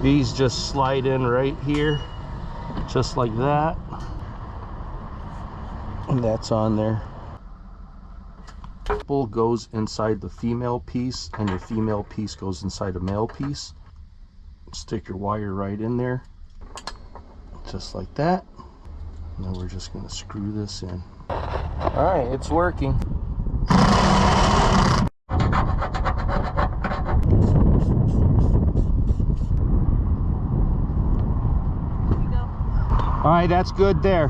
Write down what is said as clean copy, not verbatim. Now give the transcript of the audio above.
These just slide in right here, just like that. And that's on there. Nipple goes inside the female piece, and your female piece goes inside a male piece. Stick your wire right in there, just like that. And then we're just going to screw this in. All right, it's working. All right, that's good there.